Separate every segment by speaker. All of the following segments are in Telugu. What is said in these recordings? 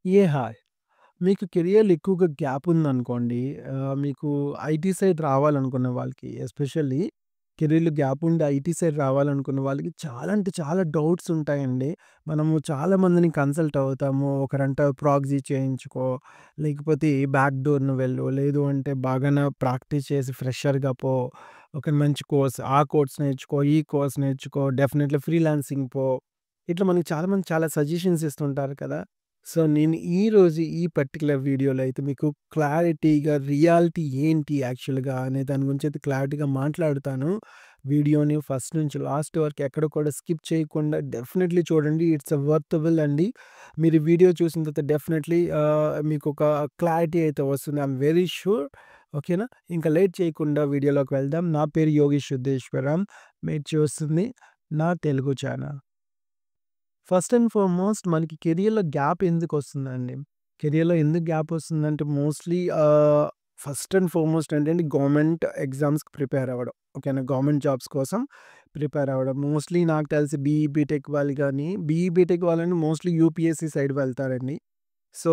Speaker 1: హాయ్. మీకు కెరియర్‌లో ఎక్కువగా గ్యాప్ ఉందనుకోండి. మీకు ఐటీ సైడ్ రావాలనుకున్న వాళ్ళకి ఎస్పెషల్లీ కెరియర్‌లో గ్యాప్ ఉండి ఐటీ సైడ్ రావాలనుకున్న వాళ్ళకి చాలా అంటే చాలా డౌట్స్ ఉంటాయండి. మనము చాలా మందిని కన్సల్ట్ అవుతాము. ఒకరంటారు ప్రాక్సీ చేయించుకో, లేకపోతే ఈ బ్యాక్ డోర్‌ను వెళ్ళు, లేదు అంటే బాగాన ప్రాక్టీస్ చేసి ఫ్రెషర్‌గా పో, ఒక మంచి కోర్స్, ఆ కోర్స్ నేర్చుకో, ఈ కోర్స్ నేర్చుకో, డెఫినెట్‌లీ ఫ్రీలాన్సింగ్ పో. ఇట్లా మనకి చాలా మంది చాలా సజెషన్స్ ఇస్తుంటారు కదా! సో, నేను ఈరోజు ఈ పర్టిక్యులర్ వీడియోలో అయితే మీకు క్లారిటీగా రియాలిటీ ఏంటి యాక్చువల్‌గా అనే దాని గురించి అయితే క్లారిటీగా మాట్లాడుతాను. వీడియోని ఫస్ట్ నుంచి లాస్ట్ వరకు ఎక్కడ కూడా స్కిప్ చేయకుండా డెఫినెట్‌లీ చూడండి. ఇట్స్ వర్తబుల్ అండి. మీరు ఈ వీడియో చూసిన తర్వాత డెఫినెట్‌లీ మీకొక క్లారిటీ అయితే వస్తుంది. I'm very sure. ఓకేనా? ఇంకా లేట్ చేయకుండా వీడియోలోకి వెళ్దాం. నా పేరు యోగి సిద్ధేశ్వరం. మీరు చూస్తుంది నా Telugu channel. First and foremost మనకి కెరియర్‌లో గ్యాప్ ఎందుకొస్తుందండి? కెరియర్‌లో ఎందుకు గ్యాప్ వస్తుందంటే మోస్ట్‌లీ ఫస్ట్ అండ్ ఫార్‌మోస్ట్ ఏంటంటే గవర్నమెంట్ ఎగ్జామ్స్‌కి ప్రిపేర్ అవ్వడం. ఓకేనా? గవర్నమెంట్ జాబ్స్ కోసం ప్రిపేర్ అవ్వడం. మోస్ట్‌లీ నాకు తెలిసి బీఈ, బీటెక్ వాళ్ళు గాని, బీఈ, బీటెక్ వాళ్ళని మోస్ట్‌లీ యూపీఎస్‌సి సైడ్ వెళ్తారండి. సో,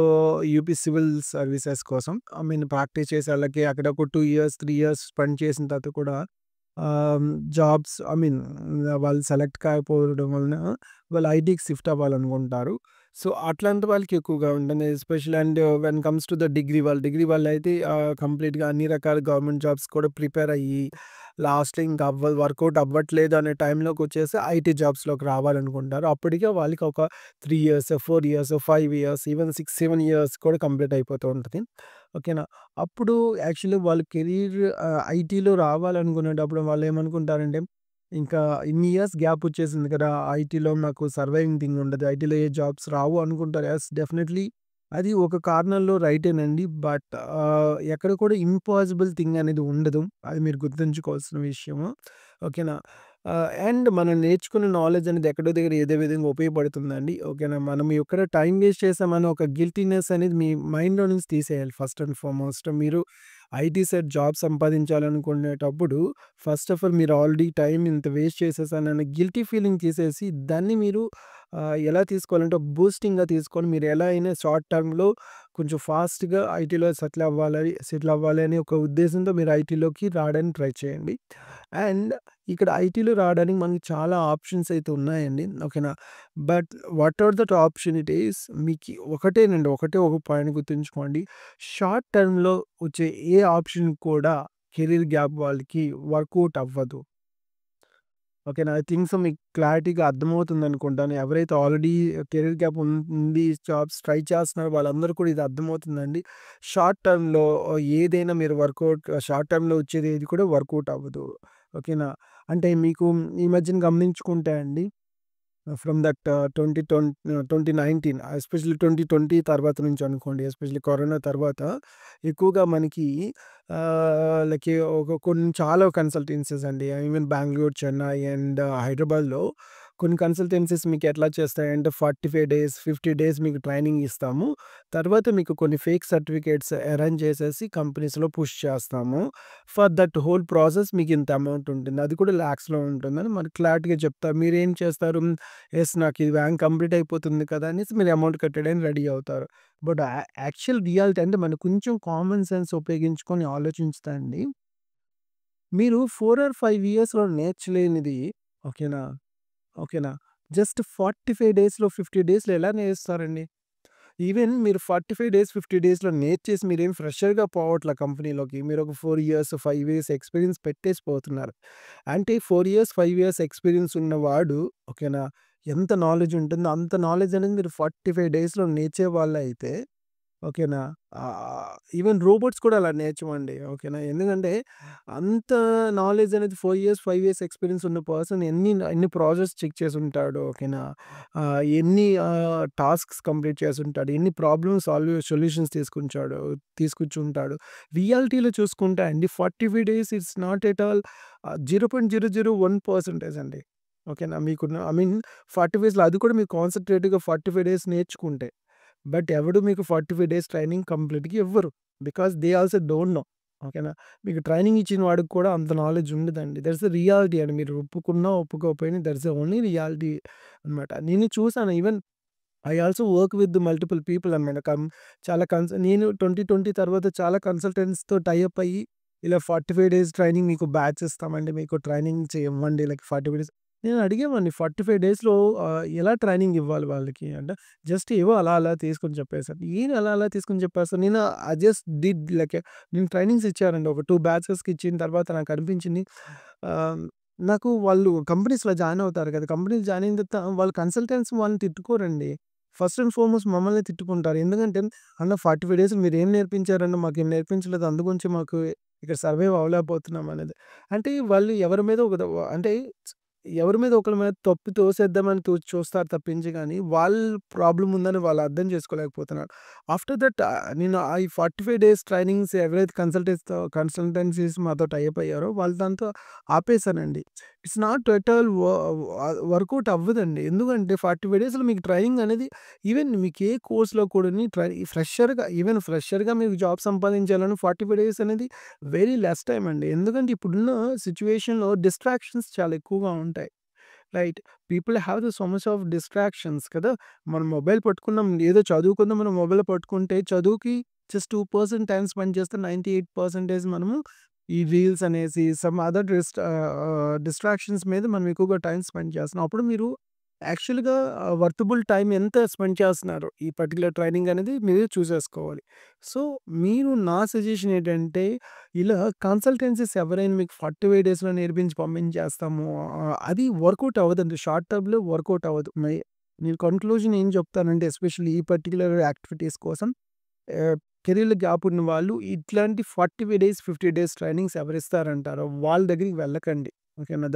Speaker 1: యూపీ సివిల్ సర్వీసెస్ కోసం ప్రాక్టీస్ చేసి ఆళ్ళకి అక్కడ ఒక 2 ఇయర్స్, 3 ఇయర్స్ స్పెండ్ చేసిన తర్వాత కూడా జాబ్స్ వాళ్ళు సెలెక్ట్ కాకపోవడం వలన వాళ్ళు ఐటీకి షిఫ్ట్ అవ్వాలనుకుంటారు. సో, అట్లాంటి వాళ్ళకి ఎక్కువగా ఉంటుంది. Especially and when comes to the degree వాళ్ళైతే కంప్లీట్‌గా అన్ని రకాల గవర్నమెంట్ జాబ్స్ కూడా ప్రిపేర్ అయ్యి లాస్ట్‌లో ఇంకా వర్కౌట్ అవ్వట్లేదు అనే టైంలోకొచ్చేసి ఐటీ జాబ్స్‌లోకి రావాలనుకుంటారు. అప్పటికే వాళ్ళకి ఒక 3 years, 4 years, 5 years, even 6, 7 years కూడా కంప్లీట్ అయిపోతూ ఉంటది. ఓకేనా? అప్పుడు యాక్చువల్లీ వాళ్ళు కెరీర్ ఐటీలో రావాలనుకునేటప్పుడు వాళ్ళేమనుకుంటారంటే, ఇంకా ఇన్ని ఇయర్స్ గ్యాప్ వచ్చేసింది కదా! ఐటీలో నాకు సర్వైవింగ్ థింగ్ ఉండదు. ఐటీలో ఏ జాబ్స్ రావు అనుకుంటారు. యెస్, డెఫినెట్‌లీ అది ఒక కార్నర్‌లో రైటేనండి. బట్ ఎక్కడ కూడా ఇంపాసిబుల్ థింగ్ అనేది ఉండదు. అది మీరు గుర్తుంచుకోవాల్సిన విషయము. ఓకేనా? అండ్ మనం నేర్చుకున్న నాలెడ్జ్ అనేది ఎక్కడో దగ్గర ఏదో విధంగా ఉపయోగపడుతుందండి. ఓకేనా? మనం ఎక్కడ టైమ్ వేస్ట్ చేశామని ఒక గిల్టీనెస్ అనేది మీ మైండ్‌లో నుంచి తీసేయాలి ఫస్ట్ అండ్ ఫార్‌మోస్ట్. మీరు ఐటీ సైడ్ జాబ్ సంపాదించాలనుకునేటప్పుడు ఫస్ట్ ఆఫ్ ఆల్ మీరు ఆల్రెడీ టైమ్ ఇంత వేస్ట్ చేసేసానన్న గిల్టీ ఫీలింగ్ తీసేసి దాన్ని మీరు ఎలా తీసుకోవాలంటే బూస్టింగ్‌గా తీసుకొని మీరు ఎలా అయినా షార్ట్ టర్మ్‌లో కొంచెం ఫాస్ట్‌గా ఐటీలో సెటిల్ అవ్వాలి అనే ఒక ఉద్దేశంతో మీరు ఐటీలోకి రావడానికి ట్రై చేయండి. అండ్ ఇక్కడ ఐటీలో రావడానికి మనకి చాలా ఆప్షన్స్ అయితే ఉన్నాయండి. ఓకేనా? But what are that opportunities మీకి ఒకటేనండి. ఒకటే ఒక పాయింట్ గుర్తుంచుకోండి. షార్ట్ టర్మ్‌లో వచ్చే ఏ ఆప్షన్ కూడా కెరీర్ గ్యాప్ వాళ్ళకి వర్కౌట్ అవ్వదు. ఓకేనా? ఐ థింక్ సో మీకు క్లారిటీగా అర్థమవుతుందనుకుంటాను. ఎవరైతే ఆల్రెడీ కెరీర్ గ్యాప్ ఉంది, జాబ్స్ ట్రై చేస్తున్నారో వాళ్ళందరూ కూడా ఇది అర్థమవుతుందండి. షార్ట్ టర్మ్‌లో ఏదైనా మీరు షార్ట్ టర్మ్‌లో వచ్చేది ఏది కూడా వర్కౌట్ అవ్వదు. ఓకేనా? అంటే మీకు ఈ మధ్యన గమనించుకుంటే అండి ఫ్రమ్ దట్ 2019 ఎస్పెషల్లీ 2020 తర్వాత నుంచి అనుకోండి. ఎస్పెషల్లీ కరోనా తర్వాత ఎక్కువగా మనకి లైక్ కొన్ని చాలా కన్సల్టెన్సీస్ అండి. ఈవెన్ బెంగుళూరు, చెన్నై అండ్ హైదరాబాద్‌లో కొన్ని కన్సల్టెన్సీస్ మీకు ఎట్లా చేస్తాయంటే 45 డేస్, 50 డేస్ మీకు ట్రైనింగ్ ఇస్తాము. తర్వాత మీకు కొన్ని ఫేక్ సర్టిఫికేట్స్ అరేంజ్ చేసేసి కంపెనీస్‌లో పుష్ చేస్తాము. ఫర్ దట్ హోల్ ప్రాసెస్ మీకు ఇంత అమౌంట్ ఉంటుంది. అది కూడా లాక్స్‌లో ఉంటుందని మనకు క్లారిటీగా చెప్తారు. మీరేం చేస్తారు? యెస్, నాకు ఈ వ్యాన్ కంప్లీట్ అయిపోతుంది కదా! అనేసి మీరు అమౌంట్ కట్టడానికి రెడీ అవుతారు. బట్ యాక్చువల్ రియాలిటీ అంటే మనం కొంచెం కామన్ సెన్స్ ఉపయోగించుకొని ఆలోచించితే అండి, మీరు 4 ఆర్ 5 ఇయర్స్‌లో నేర్చలేనిది ఓకేనా? ఓకేనా? జస్ట్ 45 డేస్‌లో, 50 డేస్‌లో ఎలా నేర్చుతారండి? ఈవెన్ మీరు 45 డేస్, 50 డేస్‌లో నేర్చేసి మీరేం ఫ్రెషర్‌గా పోవట్ల కంపెనీలోకి. మీరొక 4 ఇయర్స్, 5 ఇయర్స్ ఎక్స్‌పీరియన్స్ పెట్టేసి పోతున్నారు. అంటే 4 ఇయర్స్, 5 ఇయర్స్ ఎక్స్‌పీరియన్స్ ఉన్నవాడు ఓకేనా? ఎంత నాలెడ్జ్ ఉంటుందో అంత నాలెడ్జ్ అనేది మీరు 45 డేస్‌లో నేర్చేవాళ్ళైతే ఓకేనా? ఈవెన్ రోబోట్స్ కూడా అలా నేర్చవండి. ఓకేనా? ఎందుకంటే అంత నాలెడ్జ్ అనేది 4 ఇయర్స్, 5 ఇయర్స్ ఎక్స్‌పీరియన్స్ ఉన్న పర్సన్ ఎన్ని ప్రాజెక్ట్స్ చెక్ చేసుంటాడో ఓకేనా? ఎన్ని టాస్క్స్ కంప్లీట్ చేసుంటాడు. ఎన్ని సొల్యూషన్స్ తీసుకొచ్చుంటాడు. రియాలిటీలో చూసుకుంటే అండి 45 days it's not at all 0.001% అండి. ఓకేనా? మీకున్న 40 డేస్‌లో అది కూడా మీరు కాన్సంట్రేట్‌గా 45 డేస్ నేర్చుకుంటే. బట్ ఎవడు మీకు 45 డేస్ ట్రైనింగ్ కంప్లీట్‌గా ఇవ్వరు. Because they also don't know. ఓకేనా? మీకు ట్రైనింగ్ ఇచ్చిన వాడికి కూడా అంత నాలెడ్జ్ ఉండదండి. దట్స్ ద రియాలిటీ అండి. మీరు ఒప్పుకున్నా, ఒప్పుకోకపోయినా దట్స్ ద ఓన్లీ రియాలిటీ అనమాట. నేను చూసాను even I also work with multiple people అనమాట. చాలా నేను 2020 తర్వాత చాలా కన్సల్టెంట్స్‌తో టై అప్ అయ్యి, ఇలా 45 డేస్ ట్రైనింగ్ మీకు బ్యాచ్ ఇస్తామండి. మీకు ట్రైనింగ్ ఇవ్వండి లైక్ 45 డేస్. నేను అడిగేవాడిని 45 డేస్‌లో ఎలా ట్రైనింగ్ ఇవ్వాలి వాళ్ళకి అంటే, జస్ట్ ఏవో అలా అలా తీసుకొని చెప్పేసాను. ఏం అలా అలా తీసుకొని చెప్పేస్తాను. నేను ఐ జస్ట్ డిడ్ లైక్ నేను ట్రైనింగ్స్ ఇచ్చానండి. ఒక 2 బ్యాచెస్‌కి ఇచ్చిన తర్వాత నాకు అనిపించింది ఆహ్, నాకు వాళ్ళు కంపెనీస్‌లో జాయిన్ అవుతారు కదా! కంపెనీలో జాయిన్ అయిన తర్వాత వాళ్ళు కన్సల్టెంట్స్ వాళ్ళని తిట్టుకోరండి. ఫస్ట్ అండ్ ఫార్‌మోస్ట్ మమ్మల్నే తిట్టుకుంటారు. ఎందుకంటే, "అన్న 45 డేస్ మీరేం నేర్పించారన్న? మాకేం నేర్పించలేదు. అందు గురించి మాకు ఇక్కడ సర్వైవ్ అవ్వలేకపోతున్నాం" అనేది. అంటే వాళ్ళు ఎవరి మీద ఒక అంటే ఎవరి మీద ఒకళ్ళ మీద తప్పు తోసేద్దామని చూస్తారు తప్పించి గాని, వాళ్ళ ప్రాబ్లమ్ ఉందని వాళ్ళు అర్థం చేసుకోలేకపోతున్నారు. ఆఫ్టర్ దట్ నేను ఈ 45 డేస్ ట్రైనింగ్స్ ఎవరైతే కన్సల్టెన్సీస్ మాతో టై అప్ అయ్యారో వాళ్ళు దాంతో ఆపేసానండి. It's not at all work out అవ్వదండి. ఎందుకంటే 45 డేస్‌లో మీకు ట్రైనింగ్ అనేది ఈవెన్ మీకు ఏ కోర్స్‌లో కూడాని ఫ్రెషర్‌గా మీకు జాబ్ సంపాదించాలని 45 డేస్ అనేది వెరీ లెస్ టైమ్ అండి. ఎందుకంటే ఇప్పుడున్న సిట్యుయేషన్‌లో డిస్ట్రాక్షన్స్ చాలా ఎక్కువగా ఉంటాయి. Right. People have so much of distractions కదా! మనం మొబైల్ పట్టుకున్నాం ఏదో చదువుకుందాం మనం మొబైల్ పట్టుకుంటే చదువుకి జస్ట్ 2% టైమ్ స్పెండ్ చేస్తే 98% మనము ఈ రీల్స్ అనేసి సమ్ అదర్ డిస్ట్రాక్షన్స్ మీద మనం ఎక్కువగా టైమ్ స్పెండ్ చేస్తున్నాం. అప్పుడు మీరు యాక్చువల్‌గా వర్తబుల్ టైమ్ ఎంత స్పెండ్ చేస్తున్నారు ఈ పర్టిక్యులర్ ట్రైనింగ్ అనేది మీరే చూసేసుకోవాలి. సో, నా సజెషన్ ఏంటంటే ఇలా కన్సల్టెన్సీస్ ఎవరైనా మీకు 45 డేస్‌లో నేర్పించి పంపించేస్తాము. అది వర్కౌట్ అవ్వదండి. షార్ట్ టర్మ్‌లో వర్కౌట్ అవ్వదు. నేను కన్క్లూజన్ ఏం చెప్తానంటే ఎస్పెషల్లీ ఈ పర్టిక్యులర్ యాక్టివిటీస్ కోసం ఆహ్, కెరియర్‌లో గ్యాప్ ఉన్న వాళ్ళు ఇట్లాంటి 45 డేస్, 50 డేస్ ట్రైనింగ్స్ ఎవరిస్తారంటారో వాళ్ళ దగ్గరికి వెళ్ళకండి. ఓకేనా?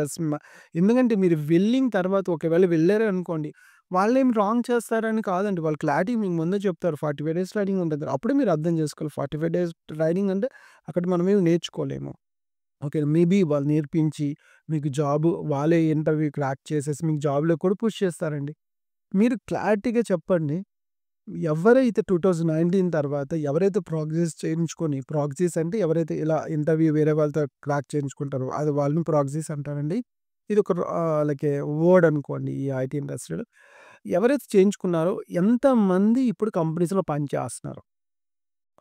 Speaker 1: ఎందుకంటే మీరు వెళ్ళిన తర్వాత ఒకవేళ వెళ్లారే అనుకోండి, వాళ్ళేం రాంగ్ చేస్తారని కాదండి. వాళ్ళు క్లారిటీ మీకు ముందే చెప్తారు. 45 డేస్ ట్రైనింగ్ ఉంటది. అప్పుడే మీరు అర్థం చేసుకోవాలి. 45 డేస్ ట్రైనింగ్ అంటే అక్కడ మనమేమి నేర్చుకోలేము. ఓకే. మేబీ వాళ్ళు నేర్పించి మీకు వాళ్ళే ఇంటర్వ్యూ క్రాక్ చేసేసి మీకు జాబ్‌లో కూడా పుష్ చేస్తారండి. మీరు క్లారిటీగా చెప్పండి. ఎవరైతే 2019 తర్వాత ఎవరైతే ప్రాక్సీస్ అంటే ఎవరైతే ఇలా ఇంటర్వ్యూ వేరే వాళ్ళతో క్రాక్ చేయించుకుంటారో అది వాళ్ళని ప్రాక్సీస్ అంటారండి. ఇది ఒక లైక్ ఏ వర్డ్ అనుకోండి ఈ ఐటీ ఇండస్ట్రీలో. ఎవరైతే చేయించుకున్నారో ఎంతమంది ఇప్పుడు కంపెనీస్‌లో పని చేస్తున్నారు.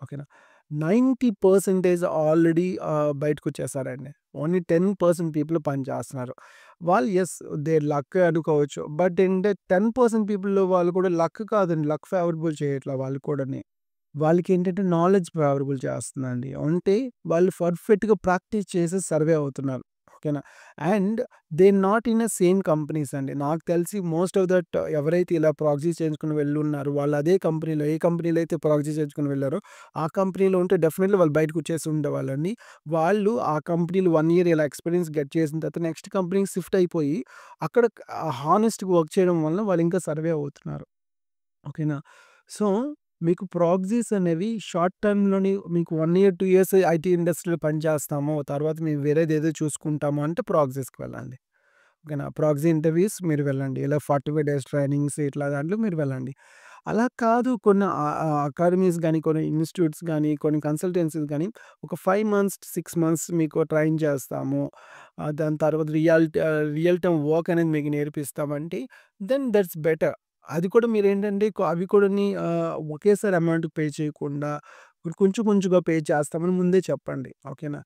Speaker 1: ఓకేనా. 90% ఆల్రెడీ బయటకొచ్చేసారండి. ఓన్లీ 10% పీపుల్ పని చేస్తున్నారు. వాళ్ళు దే లక్ అనుకోవచ్చు. బట్ ఏంటంటే 10% పీపుల్‌లో వాళ్ళు కూడా లక్ కాదండి. లక్ ఫేవరబుల్ చేయట్లా వాళ్ళు కూడాని. వాళ్ళకేంటంటే నాలెడ్జ్ ఫేవరబుల్ చేస్తుందండి. అంటే వాళ్ళు పర్ఫెక్ట్‌గా ప్రాక్టీస్ చేసి సర్వే అవుతున్నారు. ఓకేనా. And they not in same companies అండి. నాకు తెలిసి మోస్ట్ ఆఫ్ దట్ ఎవరైతే ఇలా ప్రాక్సీ చేయించుకొని వెళ్ళున్నారో వాళ్ళు అదే కంపెనీలో ఏ కంపెనీలో అయితే ప్రాక్సీ చేయించుకొని వెళ్లారో ఆ కంపెనీలో ఉంటే డెఫినెట్‌లీ వాళ్ళు బయటకొచ్చేసి ఉండేవాళ్ళండి. వాళ్ళు ఆ కంపెనీలో 1 ఇయర్ ఇలా ఎక్స్‌పీరియన్స్ గెట్ చేసిన తర్వాత నెక్స్ట్ కంపెనీకి షిఫ్ట్ అయిపోయి అక్కడ హానెస్ట్‌గా వర్క్ చేయడం వలన వాళ్ళు ఇంకా సర్వే అవుతున్నారు. ఓకేనా. సో, మీకు ప్రాక్సీస్ అనేవి షార్ట్ టర్మ్‌లోని మీకు 1 ఇయర్, 2 ఇయర్స్ ఐటీ ఇండస్ట్రీలో పనిచేస్తాము. తర్వాత మేము వేరేదేదో చూసుకుంటాము అంటే ప్రాక్సీస్‌కి వెళ్ళండి. ఓకేనా. ప్రాక్సీ ఇంటర్వ్యూస్ మీరు వెళ్ళండి. ఇలా 45 డేస్ ట్రైనింగ్స్ ఇట్లా దాంట్లో మీరు వెళ్ళండి. అలా కాదు కొన్ని అకాడమీస్ గాని, కొన్ని ఇన్‌స్టిట్యూట్స్ గాని, కొన్ని కన్సల్టెన్సీస్ గాని ఒక 5 మంత్స్, 6 మంత్స్ మీకు ట్రైన్ చేస్తాము. దాని తర్వాత రియల్ టైమ్ వర్క్ అనేది మీకు నేర్పిస్తామంటే దట్స్ బెటర్. అది కూడా మీరేంటంటే అవి కూడాని ఒకేసారి అమౌంట్ పే చేయకుండా కొంచెం కొంచెంగా పే చేస్తామని ముందే చెప్పండి. ఓకేనా.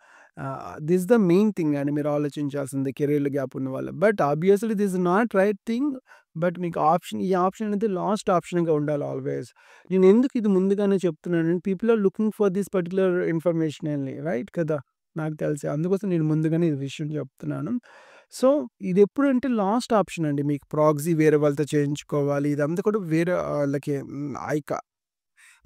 Speaker 1: దిస్ ద మెయిన్ థింగ్ అండి మీరు ఆలోచించాల్సింది కెరియర్‌లో గ్యాప్ ఉన్నవాళ్ళు. But obviously this is not right thing. But మీకు ఈ ఆప్షన్ అనేది లాస్ట్ ఆప్షన్‌గా ఉండాలి ఆల్‌వేస్. నేను ఎందుకు ఇది ముందుగానే చెప్తున్నానంటే people are looking for this particular information only right కదా! నాకు తెలిసి. అందుకోసం నేను ముందుగానే ఈ విషయం చెప్తున్నాను. సో, ఇదెప్పుడంటే లాస్ట్ ఆప్షన్ అండి. మీకు ప్రాక్సీ వేరే వాళ్ళతో చేయించుకోవాలి. ఇదంతా కూడా వేరే లైక్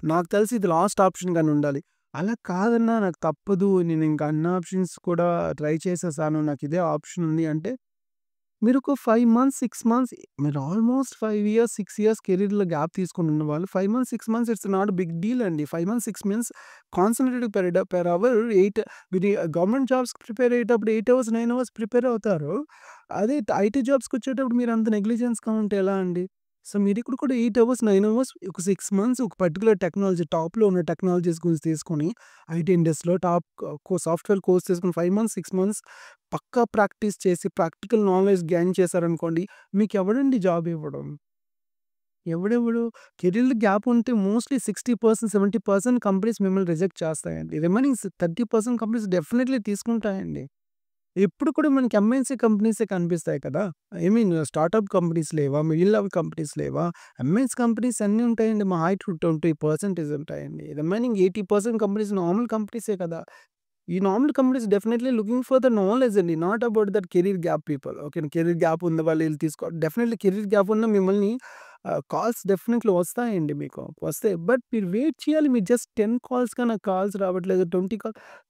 Speaker 1: నాకు తెలిసి ఇది లాస్ట్ ఆప్షన్‌గానే ఉండాలి. అలా కాదన్నా నాకు తప్పదు. నేనింక అన్ని ఆప్షన్స్ కూడా ట్రై చేసేసాను. నాకిదే ఆప్షన్ ఉంది అంటే మీరొక 5 మంత్స్, 6 మంత్స్ మీరు ఆల్‌మోస్ట్ 5 ఇయర్స్, 6 ఇయర్స్ కెరీర్‌లో గ్యాప్ తీసుకొని ఉన్నవాళ్ళు 5 months, 6 months it's not big deal అండి. 5 months, 6 months concentrated per hour 8 మీరు గవర్నమెంట్ జాబ్స్‌కి ప్రిపేర్ అయ్యేటప్పుడు 8 అవర్స్, 9 అవర్స్ ప్రిపేర్ అవుతారు. అదే ఐటీ జాబ్స్‌కొచ్చేటప్పుడు మీరంత నెగ్లిజెన్స్‌గా ఉంటే ఎలా అండి? సో, మీరిక్కడ కూడా 8 అవర్స్, 9 అవర్స్ ఒక 6 మంత్స్ ఒక పర్టిక్యులర్ టెక్నాలజీ టాప్‌లో ఉన్న టెక్నాలజీస్ గురించి తీసుకొని ఐటీ ఇండస్ట్రీలో టాప్ సాఫ్ట్‌వేర్ కోర్స్ తీసుకొని 5 మంత్స్, 6 మంత్స్ పక్కా ప్రాక్టీస్ చేసి ప్రాక్టికల్ నాలెడ్జ్ గెయిన్ చేశారనుకోండి, మీకెవడండి జాబ్ ఇవ్వడం? ఎవడెవడు కెరీర్‌లో గ్యాప్ ఉంటే మోస్ట్‌లీ 60%, 70% కంపెనీస్ మిమ్మల్ని రిజెక్ట్ చేస్తాయండి. రిమైనింగ్ 30% కంపెనీస్ డెఫినైట్‌లీ తీసుకుంటాయండి. ఎప్పుడు కూడా మనకి ఎంఎన్‌సీ కంపెనీసే కనిపిస్తాయి కదా! ఐ మీన్ స్టార్టప్ కంపెనీస్ లేవా? మిడిల్ లెవెల్ కంపెనీస్ లేవా? ఎంఎన్‌సీ కంపెనీస్ అన్నీ ఉంటాయండి. మహా అయితే 20% ఉంటాయండి. రిమైనింగ్ 80% కంపెనీస్ నార్మల్ కంపెనీసే కదా! ఈ normal companies definitely looking for the knowledge అండి. Not about that career gap people. ఓకేనా. కెరీర్ గ్యాప్ ఉన్న వాళ్ళు ఈళ్ళు డెఫినైట్‌లీ కెరీర్ గ్యాప్ ఉన్న మిమ్మల్ని కాల్స్ డెఫినైట్‌లీ వస్తాయండి మీకు. వస్తాయి. బట్ మీరు వెయిట్ చేయాలి. మీరు జస్ట్ 10 కాల్స్‌గా నాకు కాల్స్ రావట్లేదు. 20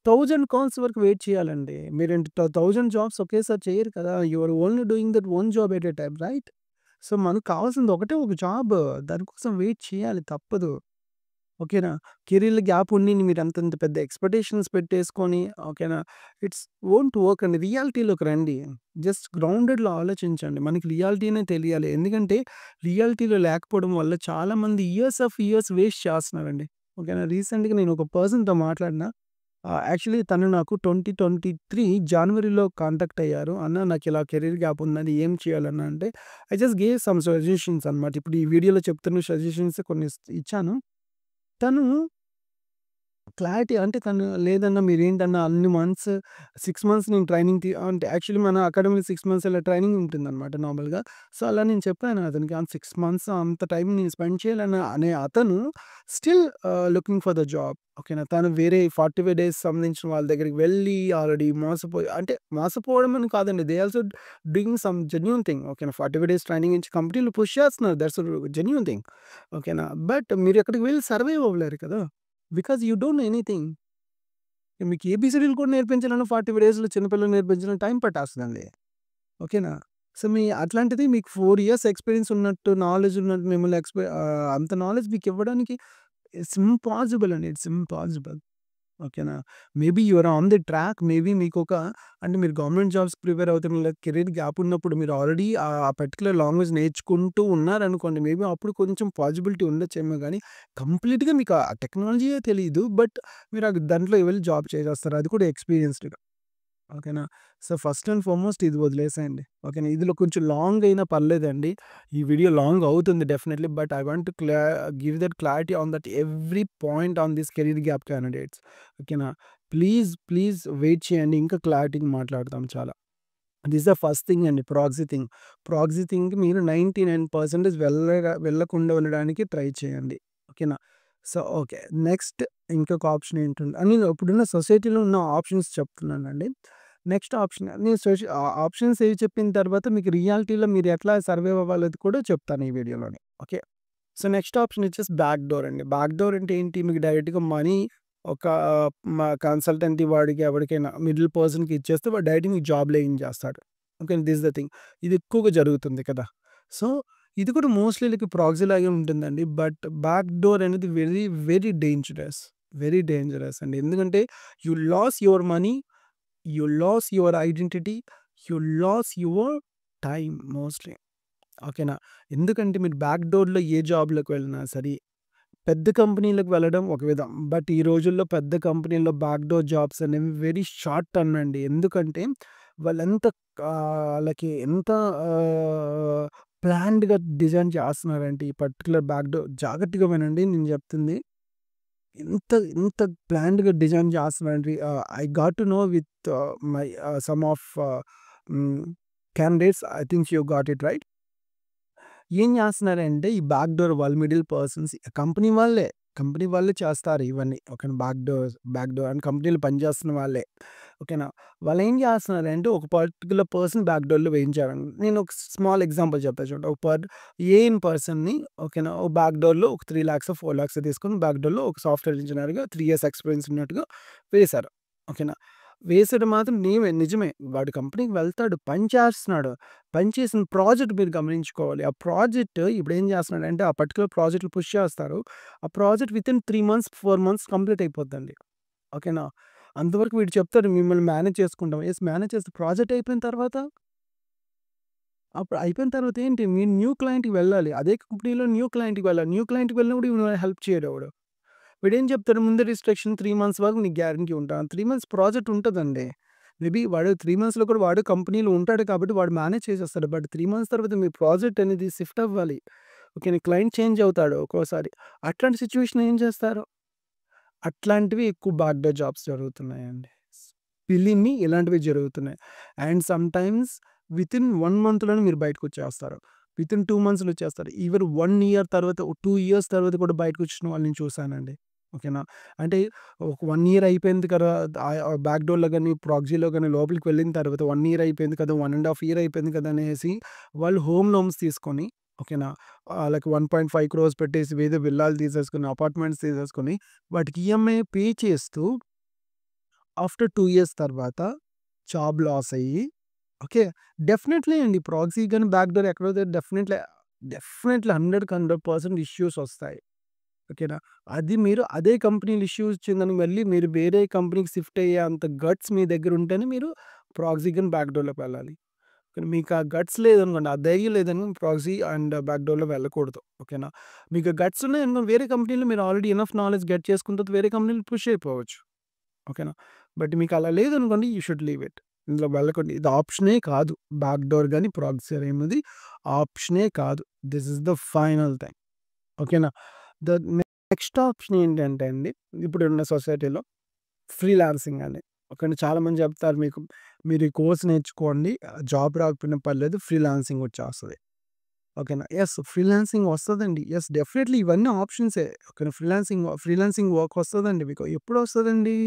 Speaker 1: 1000 కాల్స్ వరకు వెయిట్ చేయాలండి. మీరేంటి 1000 జాబ్స్ ఒకేసారి చేయరు కదా! You are only doing that one job at a time right? So, మనకు కావాల్సింది ఒకటే ఒక జాబ్. దానికోసం వెయిట్ చేయాలి తప్పదు. ఓకేనా. కెరీర్‌లో గ్యాప్ ఉండి మీరు అంతంత పెద్ద ఎక్స్‌పెక్టేషన్స్ పెట్టేసుకొని ఓకేనా. ఇట్స్ వోంట్ వర్క్ అండి. రియాలిటీలోకి రండి. జస్ట్ గ్రౌండెడ్‌లో ఆలోచించండి. మనకి రియాలిటీనే తెలియాలి. ఎందుకంటే రియాలిటీలో లేకపోవడం వల్ల చాలామంది ఇయర్స్ వేస్ట్ చేస్తున్నారండి. ఓకేనా. రీసెంట్‌గా నేను ఒక పర్సన్‌తో మాట్లాడినా. యాక్చువల్లీ తను నాకు 2023 జాన్వరిలో కాంటాక్ట్ అయ్యారు. "అన్న నాకిలా కెరీర్ గ్యాప్ ఉందని ఏం చేయాలన్నా" అంటే I just gave some suggestions అనమాట. ఇప్పుడు ఈ వీడియోలో చెప్తున్న సజెషన్స్ కొన్ని ఇచ్చాను. తను క్లారిటీ అంటే తను లేదన్నా మీరేంటన్నా అన్ని మంత్స్ 6 మంత్స్ నేను ట్రైనింగ్ అంటే యాక్చువల్లీ మన అకాడమీలో 6 మంత్స్ ఇలా ట్రైనింగ్ ఉంటుందనమాట నార్మల్‌గా. సో, అలా నేను చెప్పాను అతనికి. 6 మంత్స్ అంత టైం నేను స్పెండ్ చేయాలని అనే అతను still looking for the job. ఓకేనా. తను వేరే 45 డేస్ సంబంధించిన వాళ్ళ దగ్గరికి వెళ్ళి ఆల్రెడీ మోసపోయి అంటే మోసపోవడం అని కాదండి. They also doing some genuine thing. ఓకేనా. 45 డేస్ ట్రైనింగ్ ఇచ్చి కంపెనీలు పుష్ చేస్తున్నారు. That's genuine thing. ఓకేనా. బట్ మీరు అక్కడికి వెళ్లి సర్వైవ్ అవ్వలేరు కదా! Because you don't know anything. మీకు ఏబీసీడీలు కూడా నేర్పించాలన్నా 45 డేస్‌లో చిన్న పిల్లలకి నేర్పించాలంటే టైం పట్టేస్తదండి. ఓకేనా. సో, అట్లాంటిది మీకు 4 ఇయర్స్ ఎక్స్‌పీరియన్స్ ఉన్నట్టు, నాలెడ్జ్ ఉన్నట్టు మిమ్మల్ని అంత నాలెడ్జ్ మీకివ్వడానికి ఇట్స్ ఇంపాసిబుల్ అండి. It's impossible. ఓకేనా. Maybe you are on the track. Maybe మీకొక అంటే మీరు గవర్నమెంట్ జాబ్స్‌కి ప్రిపేర్ అవుతున్న లేదా కెరీర్ గ్యాప్ ఉన్నప్పుడు మీరు ఆల్రెడీ ఆ పర్టిక్యులర్ లాంగ్వేజ్ నేర్చుకుంటూ ఉన్నారనుకోండి. మేబీ అప్పుడు కొంచెం పాజిబిలిటీ ఉండొచ్చేమో గానీ, కంప్లీట్‌గా మీకు ఆ టెక్నాలజీయే తెలీదు. బట్ మీరు దాంట్లో వెళ్లి జాబ్ చేసేస్తారు. అది కూడా ఎక్స్‌పీరియన్స్‌డ్‌గా. ఓకేనా. సో, ఫస్ట్ అండ్ ఫార్‌మోస్ట్ ఇది వదిలేసేయండి. ఓకేనా. ఇందులో కొంచెం లాంగ్ అయినా పర్లేదండి. ఈ వీడియో లాంగ్ అవుతుంది definitely. But I want to give that clarity on that every point on this career gap candidates. ఓకేనా. ప్లీజ్ వెయిట్ చేయండి. ఇంకా క్లారిటీగా మాట్లాడతాం చాలా. దిస్ ద ఫస్ట్ థింగ్ అండి. Proxy thing. ప్రాక్సీ థింగ్‌కి మీరు 99% వెళ్ళకుండా ఉండడానికి ట్రై చేయండి. ఓకేనా. So, okay. నెక్స్ట్ ఇంకొక ఆప్షన్ ఏంటంటే నేను ఇప్పుడున్న సొసైటీలో ఉన్న ఆప్షన్స్ చెప్తున్నానండి. నెక్స్ట్ ఆప్షన్ నేను ఆప్షన్స్ ఏవి చెప్పిన తర్వాత మీకు రియాలిటీలో మీరు ఎట్లా సర్వైవ్ అవ్వాలో కూడా చెప్తాను ఈ వీడియోలోని. ఓకే. సో, నెక్స్ట్ ఆప్షన్ వచ్చేసి బ్యాక్ డోర్ అండి. బ్యాక్ డోర్ అంటే ఏంటి? మీకు డైరెక్ట్‌గా మనీ ఒక మా కన్సల్టెంట్ వాడికి ఎవరికైనా మిడిల్ పర్సన్‌కి ఇచ్చేస్తే వాడు డైరెక్ట్‌గా మీకు జాబ్‌లో చేస్తాడు. ఓకే. This the thing. ఇది ఎక్కువగా జరుగుతుంది కదా! సో, ఇది కూడా మోస్ట్‌లీ లైక్ ప్రాక్సీ లాగే ఉంటుందండి. బట్ బ్యాక్ డోర్ అనేది వెరీ డేంజరస్. వెరీ డేంజరస్ అండి. ఎందుకంటే you lose your money, you lose your identity, you lose your time mostly. ఓకేనా. ఎందుకంటే మీరు బ్యాక్ డోర్‌లో ఏ జాబ్‌లోకి వెళ్ళినా సరే పెద్ద కంపెనీలకు వెళ్ళడం ఒక విధం. బట్ ఈ రోజుల్లో పెద్ద కంపెనీల్లో బ్యాక్‌డోర్ జాబ్స్ అనేవి వెరీ షార్ట్ టర్మ్ అండి. ఎందుకంటే వాళ్ళెంత ఆళ్ళకి ఎంత ఆహ్, ప్లాన్డ్‌గా డిజైన్ చేస్తున్నారంటే ఈ పర్టిక్యులర్ బ్యాక్‌డోర్ జాగ్రత్తగా వినండి నేను చెప్తుంది. ఎంత ఎంత ప్లాన్డ్‌గా డిజైన్ చేస్తున్నారంటే I got to know with my some of hmm, candidates I think you got it right. ఏం చేస్తున్నారంటే ఈ బ్యాక్ డోర్ వాళ్ళు మిడిల్ పర్సన్స్ కంపెనీ వాళ్ళే చేస్తారు ఇవన్నీ. ఓకేనా. బ్యాక్ డోర్ అని కంపెనీలో పనిచేస్తున్న వాళ్ళే. ఓకేనా. వాళ్ళేం చేస్తున్నారంటే ఒక పర్టిక్యులర్ పర్సన్ బ్యాక్ డోర్‌లో వేయించారండి. నేను ఒక స్మాల్ ఎగ్జాంపుల్ చెప్తా చూడండి. ఏఎన్ పర్సన్‌ని ఓకేనా. ఒక బ్యాక్ డోర్‌లో ఒక 3,00,000 4,00,000 తీసుకొని బ్యాక్ డోర్‌లో ఒక సాఫ్ట్‌వేర్ ఇంజినీర్‌గా 3 ఇయర్స్ ఎక్స్‌పీరియన్స్ ఉన్నట్టుగా వేశారు. ఓకేనా. వేసాడు మాత్రం నిజమే. వాడు కంపెనీకి వెళ్తాడు. పని చేస్తున్నాడు. పని చేసిన ప్రాజెక్ట్ మీరు గమనించుకోవాలి. ఆ ప్రాజెక్ట్ ఇప్పుడేం చేస్తున్నాడంటే, ఆ పర్టిక్యులర్ ప్రాజెక్ట్‌లు పుష్ చేస్తారు. ఆ project within 3 months, 4 months complete అయిపోద్దండి. ఓకేనా. అంతవరకు వీడు చెప్తాడు మిమ్మల్ని మేనేజ్ చేసుకుంటాం. మేనేజ్ చేస్తే ప్రాజెక్ట్ అయిపోయిన తర్వాత, అప్పుడు అయిపోయిన తర్వాత ఏంటి మీరు న్యూ క్లయింట్‌కి వెళ్ళాలి. అదే కంపెనీలో న్యూ క్లయింట్‌కి వెళ్ళాలి. న్యూ క్లయింట్‌కి వెళ్ళినప్పుడు ఈయన హెల్ప్ చేయడు ఎవడు. వీడేం చెప్తాడు ముందే రిస్ట్రిక్షన్ 3 మంత్స్ వరకు నీకు గ్యారంటీ ఉంటా. 3 మంత్స్ ప్రాజెక్ట్ ఉంటదండి. మేబీ వాడు 3 మంత్స్‌లో కూడా వాడు కంపెనీలో ఉంటాడు కాబట్టి వాడు మేనేజ్ చేసేస్తాడు. బట్ 3 మంత్స్ తర్వాత మీ ప్రాజెక్ట్ అనేది షిఫ్ట్ అవ్వాలి. ఓకేనా. క్లయింట్ చేంజ్ అవుతాడు ఒక్కోసారి. అట్లాంటి సిట్యుయేషన్ ఏం చేస్తారు? అట్లాంటివి ఎక్కువ బ్యాక్‌డోర్ జాబ్స్ జరుగుతున్నాయండి. బిలీవ్ మీ ఇలాంటివి జరుగుతున్నాయి. అండ్ సమ్‌టైమ్స్ వితిన్ 1 మంత్‌లోనే మీరు బయటకొచ్చేస్తారు. వితిన్ 2 మంత్స్‌లో వచ్చేస్తారు. ఈవెన్ 1 ఇయర్ తర్వాత, 2 ఇయర్స్ తర్వాత కూడా బయటకొచ్చిన వాళ్ళని చూసానండి. ఓకేనా. అంటే ఒక 1 ఇయర్ అయిపోయింది కదా! బ్యాక్ డోర్‌లో గాని, ప్రాక్సీలో గాని లోపలికి వెళ్ళిన తర్వాత 1 ఇయర్ అయిపోయింది కదా! 1 ½ ఇయర్ అయిపోయింది కదా! అనేసి వాళ్ళు హోమ్ లోన్స్ తీసుకొని ఓకేనా. లైక్ 1.5 క్రోర్స్ పెట్టేసి ఏదో విల్లాలు తీసేసుకొని, అపార్ట్మెంట్స్ తీసేసుకొని వాటికి ఈఎంఐ పే చేస్తూ ఆఫ్టర్ 2 ఇయర్స్ తర్వాత జాబ్ లాస్ అయ్యి ఓకే. డెఫినెట్‌లీ అండి. ప్రాక్సీ గాని, బ్యాక్‌డోర్ ఎక్కడో దగ్గర డెఫినెట్‌లీ 100కి 100% ఇష్యూస్ ఒస్తాయి. ఓకేనా. అది మీరు అదే కంపెనీలో ఇష్యూ వచ్చిందని మళ్ళీ మీరు వేరే కంపెనీకి షిఫ్ట్ అయ్యే అంత గట్స్ మీ దగ్గర ఉంటేనే మీరు ప్రాక్సీ గాని, బ్యాక్‌డోర్‌లోకి వెళ్ళాలి. కానీ మీకు ఆ గట్స్ లేదనుకోండి, ఆ ధైర్యం లేదని ప్రాక్సీ అండ్ బ్యాక్‌డోర్‌లో వెళ్ళకూడదు. ఓకేనా. మీకు గట్స్ ఉన్నాయనుకోండి వేరే కంపెనీలో మీరు ఆల్రెడీ ఎనఫ్ నాలెడ్జ్ గెట్ చేసుకున్న తర్వాత వేరే కంపెనీలో పుష్ అయిపోవచ్చు. ఓకేనా. బట్ మీకు అలా లేదనుకోండి యూ షుడ్ లీవ్ ఇట్. ఇందులో వెళ్ళకండి. ఇది ఆప్షనే కాదు. బ్యాక్ డోర్ గాని, ప్రాక్సీ అనేది ఆప్షనే కాదు. This is the final thing. ఓకేనా. ద నెక్స్ట్ ఆప్షన్ ఏంటంటే అండి, ఇప్పుడున్న సొసైటీలో ఫ్రీలాన్సింగ్ అని. ఓకేనా. చాలామంది చెప్తారు మీకు, మీరు ఈ కోర్స్ నేర్చుకోండి. జాబ్ రాకపోయినా పర్లేదు ఫ్రీలాన్సింగ్ వచ్చేస్తది. ఓకేనా. యెస్. ఫ్రీలాన్సింగ్ వస్తదండి. యెస్. డెఫినెట్‌లీ ఇవన్నీ ఆప్షన్సే. ఓకేనా. ఫ్రీలాన్సింగ్ వర్క్ వస్తదండి మీకు. ఎప్పుడొస్తదండి?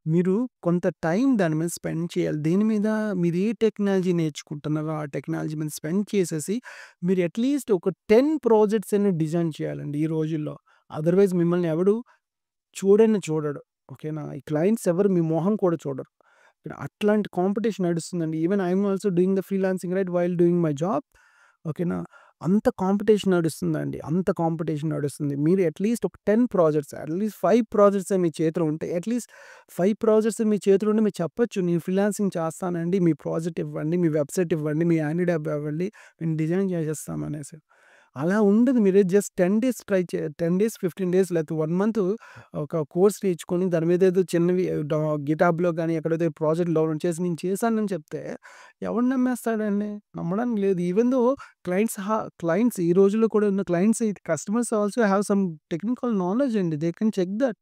Speaker 1: మీరు కొంత టైం దాని మీద స్పెండ్ చేయాలి. దేని మీద? మీరు ఏ టెక్నాలజీ నేర్చుకుంటున్నారో ఆ టెక్నాలజీ మీద స్పెండ్ చేసేసి, మీరు అట్‌లీస్ట్ ఒక 10 ప్రాజెక్ట్స్ అయినా డిజైన్ చేయాలండి ఈ రోజుల్లో. అదర్‌వైజ్ మిమ్మల్ని ఎవడు చూడడు. ఓకేనా. ఈ క్లయింట్స్ ఎవరు మీ మొహం కూడా చూడరు. అట్లాంటి కాంపిటీషన్ నడుస్తుందండి. Even I am also doing the freelancing right while doing my job. ఓకేనా. అంత కాంపిటీషన్ నడుస్తుందండి. అంత కాంపిటీషన్ నడుస్తుంది. మీరు అట్‌లీస్ట్ ఒక 10 ప్రాజెక్ట్స్, అట్‌లీస్ట్ 5 ప్రాజెక్ట్సే మీ చేతిలో ఉంటే, అట్‌లీస్ట్ 5 ప్రాజెక్ట్స్ మీ చేతిలో ఉంటే మీరు చెప్పొచ్చు. నేను ఫ్రీలాన్సింగ్ చేస్తానండి. మీ ప్రాజెక్ట్ ఇవ్వండి. మీ వెబ్‌సైట్ ఇవ్వండి. మీ యానీ యాప్ ఇవ్వండి. మేము డిజైన్ చేసేస్తాం అనేసి. అలా ఉండదు. మీరు just 10 days try 10 days, 15 days లేకపోతే 1 మంత్ ఒక కోర్స్ నేర్చుకొని దాని మీద ఏదో చిన్నవి గిటాబ్‌లో గాని ఎక్కడైతే ప్రాజెక్ట్ డెవలప్ చేసి నేను చేశానని చెప్తే ఎవడు నమ్మేస్తాడండి? నమ్మడానికి లేదు. ఈవెన్ దో క్లయింట్స్ ఈ రోజుల్లో కూడా ఉన్న clients customers also have some technical knowledge అండి. They can check that.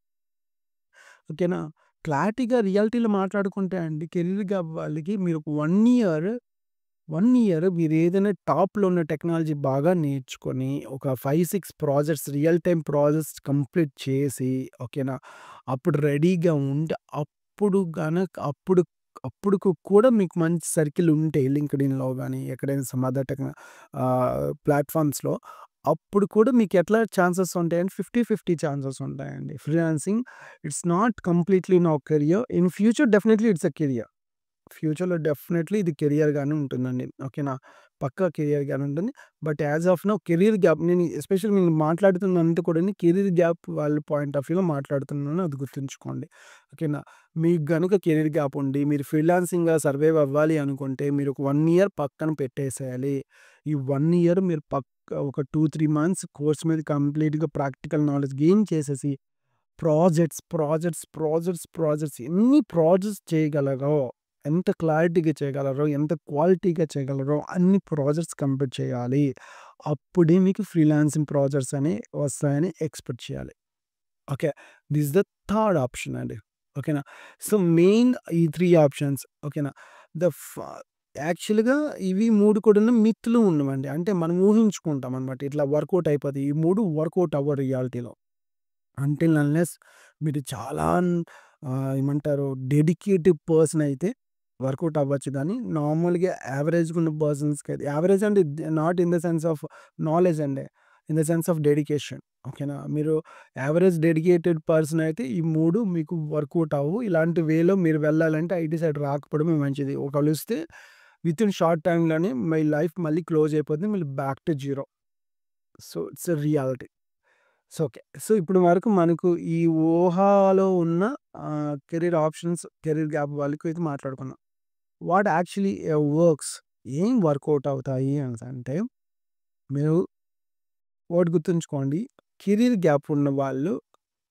Speaker 1: ఓకేనా. క్లారిటీగా రియాలిటీలో మాట్లాడుకుంటే అండి కెరీర్ గ్యాప్ వాళ్ళకి మీరు ఒక 1 ఇయర్ మీరేదైనా టాప్‌లో ఉన్న టెక్నాలజీ బాగా నేర్చుకొని, ఒక 5, 6 projects real time projects complete చేసి, ఓకేనా. అప్పుడు రెడీగా ఉండి, అప్పుడు గనక అప్పుడుకు కూడా మీకు మంచి సర్కిల్ ఉంటే లింక్డ్ఇన్‌లో గాని, ఎక్కడైనా సమ్ అదర్ ప్లాట్‌ఫార్మ్స్‌లో అప్పుడు కూడా మీకు ఎట్లా ఛాన్సెస్ ఉంటాయంటే 50, 50 ఛాన్సెస్ ఉంటాయండి. Freelancing it's not completely no career. In future definitely it's a career. ఫ్యూచర్‌లో డెఫినెట్‌లీ ఇది కెరియర్‌గానే ఉంటుందండి. ఓకేనా. పక్కా కెరియర్‌గానే ఉంటుంది. But as of now career gap నేను ఎస్పెషల్లీ నేను మాట్లాడుతున్నంతా కూడాని కెరియర్ గ్యాప్ వాళ్ళ పాయింట్ ఆఫ్ వ్యూలో మాట్లాడుతున్నాను. అది గుర్తుంచుకోండి. ఓకేనా. మీకు గనుక కెరియర్ గ్యాప్ ఉండి మీరు ఫ్రీలాన్సింగ్‌గా సర్వైవ్ అవ్వాలి అనుకుంటే మీరు ఒక 1 ఇయర్ పక్కన పెట్టేసేయాలి. ఈ 1 ఇయర్ మీరు ఒక 2, 3 మంత్స్ కోర్స్ మీద కంప్లీట్‌గా ప్రాక్టికల్ నాలెడ్జ్ గెయిన్ చేసేసి ప్రాజెక్ట్స్ ఎన్ని ప్రాజెక్ట్స్ చేయగలరో, ఎంత క్లారిటీగా చేయగలరో, ఎంత క్వాలిటీగా చేయగలరో అన్ని ప్రాజెక్ట్స్ కంప్లీట్ చేయాలి. అప్పుడే మీకు ఫ్రీలాన్సింగ్ ప్రాజెక్ట్స్ అని వస్తాయని ఎక్స్‌పెక్ట్ చేయాలి. Okay. This is the third option అండి. ఓకేనా. సో, మెయిన్ ఈ 3 ఆప్షన్స్ ఓకేనా. ద ఫ యాక్చువల్‌గా ఇవి 3 కూడాను మిత్తులు ఉన్నవండి. అంటే మనం ఊహించుకుంటాం అనమాట. ఇట్లా వర్కౌట్ అయిపోతాయి. ఈ 3 వర్కౌట్ అవ్వవు రియాలిటీలో. అంటిల్ అన్‌లెస్ మీరు చాలా ఏమంటారు డెడికేటెడ్ పర్సన్ అయితే వర్కౌట్ అవ్వచ్చు గానీ, నార్మల్‌గా యావరేజ్‌గా ఉన్న పర్సన్స్‌కైతే యావరేజ్ అంటే not in the sense of knowledge అండి. In the sense of dedication. ఓకేనా. మీరు యావరేజ్ డెడికేటెడ్ పర్సన్ అయితే ఈ 3 మీకు వర్కౌట్ అవ్వవు. ఇలాంటి వేలో మీరు వెళ్ళాలంటే ఐటీ సైడ్ రాకపోవడమే మంచిది. ఒకవేళ వస్తే వితిన్ షార్ట్ టైమ్‌లోనే మీ లైఫ్ మళ్ళీ క్లోజ్ అయిపోతుంది. మళ్ళీ back to zero. So, it's a reality. So, okay. So, ఇప్పుడు వరకు మనకు ఈ ఊహలో ఉన్న కెరీర్ ఆప్షన్స్, కెరీర్ గ్యాప్ వాళ్ళకి అయితే మాట్లాడుకున్నాం. వాట్ యాక్చువల్లీ వర్క్స్ ఏం వర్కౌట్ అవుతాయి అనేసంటే, మీరు ఒకటి గుర్తుంచుకోండి. కెరీర్ గ్యాప్ ఉన్న వాళ్ళు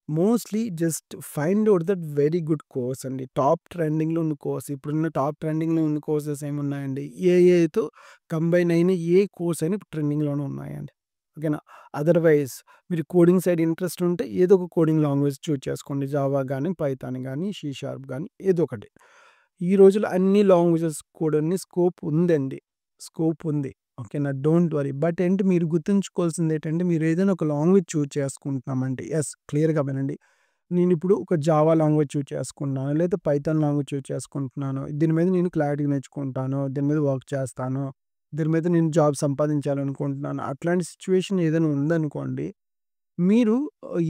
Speaker 1: mostly just find out that very good course అండి. టాప్ ట్రెండింగ్‌లో ఉన్న కోర్స్. ఇప్పుడున్న టాప్ ట్రెండింగ్‌లో ఉన్న కోర్సెస్ ఏమున్నాయండి? ఏఐతో కంబైన్ అయిన ఏ కోర్స్ అయినా ఇప్పుడు ట్రెండింగ్‌లోనే ఉన్నాయండి. ఓకేనా. అదర్‌వైజ్ మీరు కోడింగ్ సైడ్ ఇంట్రెస్ట్ ఉంటే ఏదో ఒక కోడింగ్ లాంగ్వేజ్ చూజ్ చేసుకోండి. జావా గానీ, పైథాన్ గానీ, సి షార్ప్ గానీ ఏదో ఒకటి. ఈ రోజుల్లో అన్ని లాంగ్వేజెస్ కూడాని స్కోప్ ఉందండి. స్కోప్ ఉంది. ఓకేనా. Don't worry. బట్ ఏంటి మీరు గుర్తుంచుకోవాల్సిందేంటంటే మీరు ఏదైనా ఒక లాంగ్వేజ్ చూజ్ చేసుకుంటున్నామంటే క్లియర్‌గా వినండి. నేనిప్పుడు ఒక జావా లాంగ్వేజ్ చూజ్ చేసుకున్నాను. లేదా పైథాన్ లాంగ్వేజ్ చూజ్ చేసుకుంటున్నాను. దీని మీద నేను క్లారిటీ నేర్చుకుంటాను. దీని మీద వర్క్ చేస్తాను. దీని మీద నేను జాబ్ సంపాదించాలనుకుంటున్నాను. అట్లాంటి సిట్యుయేషన్ ఏదైనా ఉందనుకోండి. మీరు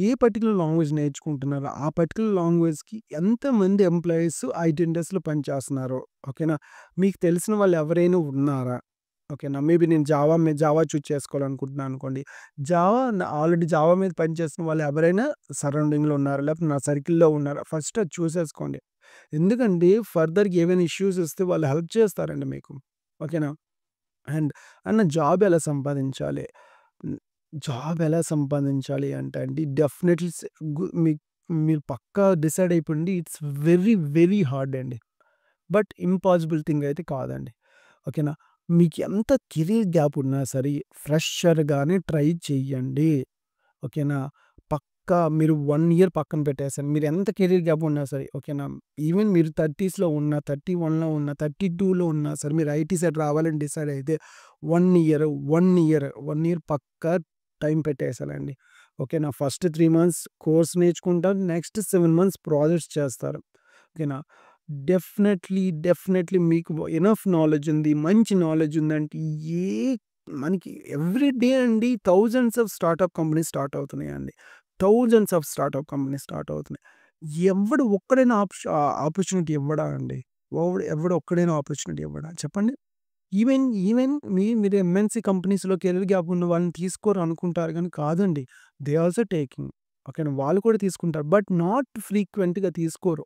Speaker 1: ఏ పర్టిక్యులర్ లాంగ్వేజ్ నేర్చుకుంటున్నారో, ఆ పర్టిక్యులర్ లాంగ్వేజ్‌కి ఎంతమంది ఎంప్లాయీస్ ఐటీ ఇండస్ట్రీలో పనిచేస్తున్నారో, ఓకేనా. మీకు తెలిసిన వాళ్ళు ఎవరైనా ఉన్నారా? ఓకేనా. మేబీ నేను జావా చూజ్ చేసుకోవాలనుకుంటున్నాను అనుకోండి. ఆల్రెడీ జావా మీద పనిచేస్తున్న వాళ్ళు ఎవరైనా సరౌండింగ్‌లో ఉన్నారా? లేకపోతే నా సర్కిల్‌లో ఉన్నారా? ఫస్ట్ అది చూసేసుకోండి. ఎందుకంటే ఫర్దర్‌గా ఏవైనా ఇష్యూస్ వస్తే వాళ్ళు హెల్ప్ చేస్తారండి మీకు. ఓకేనా. అండ్ జాబ్ ఎలా సంపాదించాలి? హ్మ్. జాబ్ ఎలా సంపాదించాలి అంటే అండి డెఫినెట్‌లీ స్ గు మీ మీరు పక్కా డిసైడ్ అయిపోండి. ఇట్స్ వెరీ, వెరీ హార్డ్ అండి. బట్ ఇంపాసిబుల్ థింగ్ అయితే కాదండి. ఓకేనా. మీకెంత కెరీర్ గ్యాప్ ఉన్నా సరే ఫ్రెషర్‌గానే ట్రై చెయ్యండి. ఓకేనా. పక్కా మీరు 1 ఇయర్ పక్కన పెట్టేసండి. మీరు ఎంత కెరీర్ గ్యాప్ ఉన్నా సరే ఓకేనా. ఈవెన్ మీరు 30స్‌లో ఉన్నా, 31లో ఉన్నా, 32లో ఉన్నా సరే మీరు ఐటీ సైడ్ రావాలని డిసైడ్ అయితే 1 ఇయర్, 1 ఇయర్ పక్కా టైం పెట్టేసాలండి. ఓకేనా. ఫస్ట్ 3 మంత్స్ కోర్స్ నేర్చుకుంటారు. నెక్స్ట్ 7 మంత్స్ ప్రాజెక్ట్స్ చేస్తారు. ఓకేనా. డెఫినెట్‌లీ మీకు ఎనఫ్ నాలెడ్జ్ ఉంది. మంచి నాలెడ్జ్ ఉందంటే ఏ మనకి ఎవ్రీ డే అండి thousands of startup companies start అవుతున్నాయండి. Thousands of startup companies start అవుతున్నాయి. ఎవడు ఒక్కడైనా ఆపర్చునిటీ ఇవ్వడా అండి? ఎవడు ఒక్కడైనా ఆపర్చునిటీ ఇవ్వడా? చెప్పండి. ఈవెన్ మీరు ఎంఎన్‌సి కంపెనీస్‌లో కెరీర్ గ్యాప్ ఉన్న వాళ్ళని తీసుకోరు అనుకుంటారు గానీ కాదండి. They also taking. ఓకేనా. వాళ్ళు కూడా తీసుకుంటారు. బట్ నాట్ ఫ్రీక్వెంట్‌గా తీసుకోరు.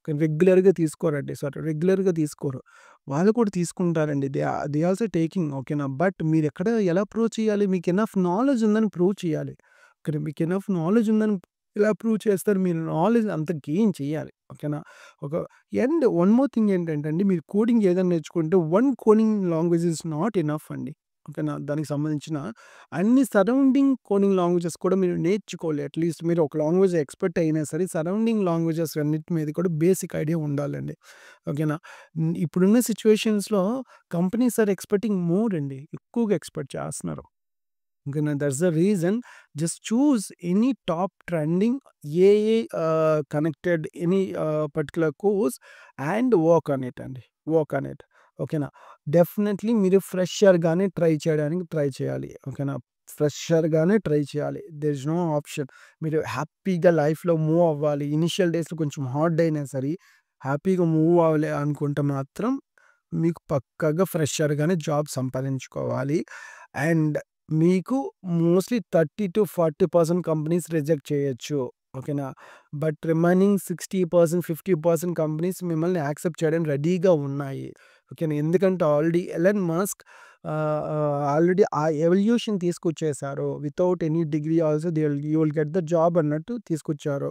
Speaker 1: రెగ్యులర్‌గా తీసుకోరండి. రెగ్యులర్‌గా తీసుకోరు. వాళ్ళు కూడా తీసుకుంటారండి. దే ఆల్సో టేకింగ్ ఓకేనా. బట్ మీరెక్కడ ఎలా ప్రూవ్ చేయాలి? మీకు ఎనఫ్ నాలెడ్జ్ ఉందని ప్రూవ్ చేయాలి. ఓకేనా. మీకు ఎనఫ్ నాలెడ్జ్ ఉందని ఎలా ప్రూవ్ చేస్తారు? మీరు నాలెడ్జ్ అంత గెయిన్ చేయాలి. ఓకేనా. ఒక అండ్ వన్ మోర్ థింగ్ ఏంటంటే అండి మీరు కోడింగ్ ఏదైనా నేర్చుకుంటే one coding language is not enough అండి. ఓకేనా. దానికి సంబంధించిన అన్ని సరౌండింగ్ కోడింగ్ లాంగ్వేజెస్ కూడా మీరు నేర్చుకోవాలి. అట్‌లీస్ట్ మీరు ఒక లాంగ్వేజ్ ఎక్స్‌పర్ట్ అయినా సరే సరౌండింగ్ లాంగ్వేజెస్ అన్నిటి మీద కూడా బేసిక్ ఐడియా ఉండాలండి. ఓకేనా. ఇప్పుడున్న సిట్యుయేషన్స్‌లో కంపెనీస్ ఆర్ ఎక్స్‌పెక్టింగ్ మోర్ అండి. ఎక్కువగా ఎక్స్‌పెక్ట్ చేస్తున్నారు. ఓకేనా. That's the reason just choose any top trending AI connected any particular course and work on it అండి. Work on it. ఓకేనా. డెఫినెట్‌లీ మీరు ఫ్రెషర్‌గానే ట్రై చేయడానికి ట్రై చేయాలి. ఓకేనా. ఫ్రెషర్‌గానే ట్రై చేయాలి. There is no option. మీరు హ్యాపీగా లైఫ్‌లో మూవ్ అవ్వాలి. ఇనిషియల్ డేస్‌లో కొంచెం హార్డ్ అయినా సరే హ్యాపీగా మూవ్ అవ్వాలి అనుకుంటే మాత్రం మీకు పక్కాగా ఫ్రెషర్‌గానే జాబ్ సంపాదించుకోవాలి. అండ్ మీకు మోస్ట్‌లీ 30-40% కంపెనీస్ రిజెక్ట్ చేయొచ్చు. ఓకేనా. బట్ రిమైనింగ్ 60%, 50% కంపెనీస్ మిమ్మల్ని యాక్సెప్ట్ చేయడానికి రెడీగా ఉన్నాయి. ఓకేనా. ఎందుకంటే ఆల్రెడీ ఎలన్ మస్క్ ఆల్రెడీ ఆ ఎవల్యూషన్ తీసుకొచ్చేసారు. Without any degree also you will get the job అన్నట్టు తీసుకొచ్చారు.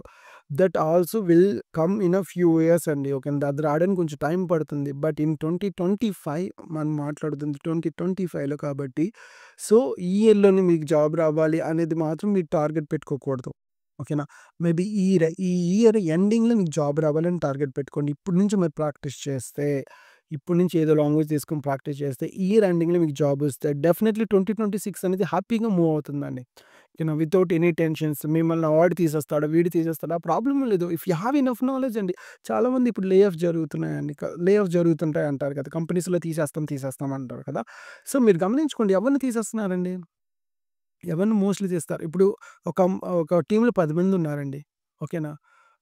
Speaker 1: That also will come in a few years అండి. ఓకేనా. అది రావడానికి కొంచెం టైం పడుతుంది. బట్ ఇన్ 2025 మనం మాట్లాడుతుంది 2025లో కాబట్టి సో, ఈ ఇయర్‌లోనే మీకు జాబ్ రావాలి అనేది మాత్రం మీరు టార్గెట్ పెట్టుకోకూడదు. ఓకేనా. మేబీ ఈ ఇయర్ ఎండింగ్‌లో మీకు జాబ్ రావాలని టార్గెట్ పెట్టుకోండి. ఇప్పటి నుంచి మీరు ప్రాక్టీస్ చేస్తే, ఇప్పటి నుంచి ఏదో లాంగ్వేజ్ తీసుకొని ప్రాక్టీస్ చేస్తే, ఇయర్ ఎండింగ్‌లో మీకు జాబ్ వస్తే డెఫినెట్‌లీ 2026 అనేది హ్యాపీగా మూవ్ అవుతుందండి. వితౌట్ ఎనీ టెన్షన్స్ మిమ్మల్ని వాడు తీసేస్తాడా, వీడు తీసేస్తాడా ఆ ప్రాబ్లమ్ లేదు. If you have enough knowledge అండి. చాలామంది ఇప్పుడు లే ఆఫ్స్ జరుగుతున్నాయండి. లే ఆఫ్స్ జరుగుతుంటాయి అంటారు కదా! కంపెనీస్‌లో తీసేస్తాం అంటారు కదా! సో, మీరు గమనించుకోండి ఎవరిని తీసేస్తున్నారండి? ఎవరిని మోస్ట్‌లీ తీస్తారు. ఇప్పుడు ఒక ఒక టీమ్‌లో 10 మంది ఉన్నారండి. ఓకేనా.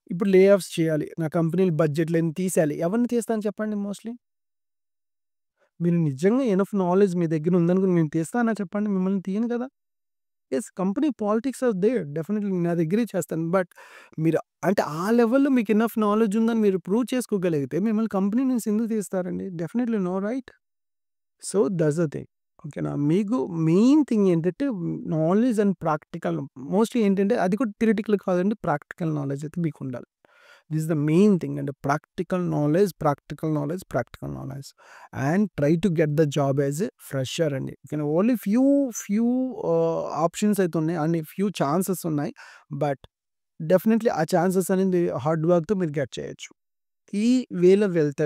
Speaker 1: ఇప్పుడు లే ఆఫ్స్ చేయాలి. నా కంపెనీ‌లో బడ్జెట్‌లన్నీ తీసేయాలి. ఎవరిని తీస్తాను చెప్పండి మోస్ట్‌లీ? మీరు నిజంగా ఎనఫ్ నాలెడ్జ్ మీ దగ్గర ఉందనుకుని నేను తీస్తానా చెప్పండి? మిమ్మల్ని తీయను కదా! Yes. Company politics are there. Definitely నా దగ్గరే చేస్తాను. బట్ మీరు అంటే ఆ లెవెల్‌లో మీకు ఎనఫ్ నాలెడ్జ్ ఉందని మీరు ప్రూవ్ చేసుకోగలిగితే మిమ్మల్ని కంపెనీ నుంచి ఎందుకు తీస్తారండి? Definitely no right? So, that's the thing. ఓకేనా. మీకు మెయిన్ థింగ్ ఏంటంటే నాలెడ్జ్ అండ్ ప్రాక్టికల్ మోస్ట్‌లీ ఏంటంటే అది కూడా థియరిటికల్ కాదండి. ప్రాక్టికల్ నాలెడ్జ్ అయితే మీకుండాలి. This is the main thing అండి. Practical knowledge, practical knowledge, practical knowledge. And try to get the job as a fresher అండి. ఓన్లీ ఫ్యూ ఆప్షన్స్ అయితే ఉన్నాయి అండ్ ఫ్యూ ఛాన్సెస్ ఉన్నాయి. బట్ డెఫినెట్లీ ఆ ఛాన్సెస్ అనేది హార్డ్ వర్క్‌తో మీరు గెట్ చేయొచ్చు. ఈ వేలో వెళ్తే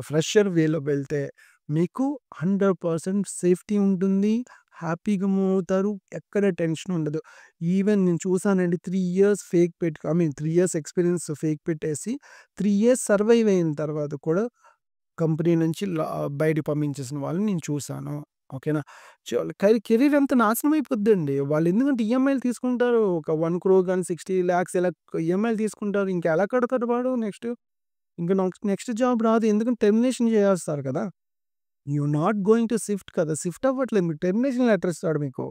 Speaker 1: ఫ్రెషర్ వేలో వెళ్తే మీకు 100% సేఫ్టీ ఉంటుంది. హ్యాపీగా మూవ్ అవుతారు. ఎక్కడ టెన్షన్ ఉండదు. ఈవెన్ నేను చూసానండి 3 ఇయర్స్ ఫేక్ పెట్టి I mean 3 years experience fake పెట్టేసి 3 ఇయర్స్ సర్వైవ్ అయిన తర్వాత కూడా కంపెనీ నుంచి బయటికి పంపించేసిన వాళ్ళని నేను చూసాను. ఓకేనా. కెరీర్ అంతా నాశనం అయిపోద్దండి. వాళ్ళు ఎందుకంటే ఈఎంఐలు తీసుకుంటారు. ఒక 1,00,00,000 గాని 60,00,000 ఇలా ఈఎంఐలు తీసుకుంటారు. ఇంకెలా కడతాడు వాడు నెక్స్ట్? ఇంక నెక్స్ట్ జాబ్ రాదు. ఎందుకంటే టెర్మినేషన్ చేసేస్తారు కదా! You not going to shift కదా! షిఫ్ట్ అవ్వట్లేదు. మీకు టెర్మినేషన్ లెటర్ ఇస్తాడు మీకు.